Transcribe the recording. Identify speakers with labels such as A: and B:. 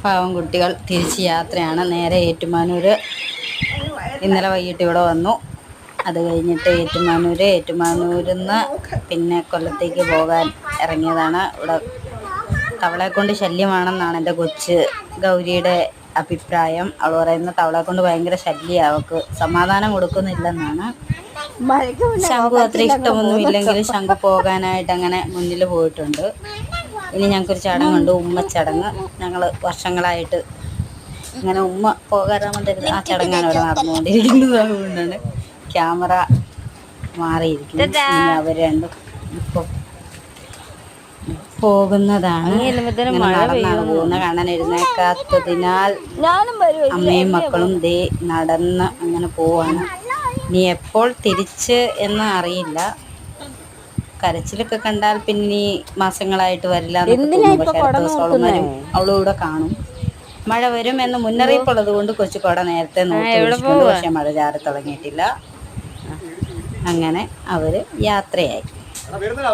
A: പാവം കുട്ടികൾ തിരിച്ച് യാത്രയാണ്. നേരെ ഏറ്റുമാനൂർ. ഇന്നലെ വൈകിട്ട് ഇവിടെ വന്നു. അത് കഴിഞ്ഞിട്ട് ഏറ്റുമാനൂരിൽ നിന്ന് പിന്നെ കൊല്ലത്തേക്ക് പോകാൻ ഇറങ്ങിയതാണ്. ഇവിടെ തവളയെ കൊണ്ട് ശല്യമാണെന്നാണ് എൻ്റെ കൊച്ച് ഗൗരിയുടെ അഭിപ്രായം. അവൾ പറയുന്ന തവളയെ കൊണ്ട് ഭയങ്കര ശല്യമാണ്, അവൾക്ക് സമാധാനം കൊടുക്കുന്നില്ലെന്നാണ്. ശംഖു അത്ര ഇഷ്ടമൊന്നും ഇല്ലെങ്കിലും ശംഖു പോകാനായിട്ട് അങ്ങനെ മുന്നിൽ പോയിട്ടുണ്ട്. ഇനി ഞങ്ങൾക്കൊരു ചടങ്ങുണ്ട്, ഉമ്മച്ചടങ്ങ്. ഞങ്ങൾ വർഷങ്ങളായിട്ട് ഇങ്ങനെ ഉമ്മ പോകാറാമ തരുന്നത് ആ ചടങ്ങാണ് ഇവിടെ നടന്നുകൊണ്ടിരിക്കുന്നത്. അതുകൊണ്ടാണ് ക്യാമറ മാറിയിരിക്കുന്നത്. ഇനി അവർ രണ്ടും ഇപ്പോൾ പോകുന്നതാണ്. നടന്നാണ് പോകുന്നത്. കാണാൻ എഴുന്നേക്കാത്തതിനാൽ അമ്മയും മക്കളും ദേ നടന്ന് അങ്ങനെ പോവാണ്. ഇനി എപ്പോൾ തിരിച്ച് എന്ന് അറിയില്ല. കരച്ചിലൊക്കെ കണ്ടാൽ പിന്നെ മാസങ്ങളായിട്ട് വരില്ല. പക്ഷേ അടുത്ത ദിവസം വരും, അവളും ഇവിടെ കാണും. മഴ വരും എന്ന് മുന്നറിയിപ്പുള്ളത് കൊണ്ട് കൊച്ചുകോട നേരത്തെ നോക്കി വിളിച്ചിട്ടുണ്ട്. പക്ഷെ മഴ ചാറി തുടങ്ങിയിട്ടില്ല. അങ്ങനെ അവർ യാത്രയായി.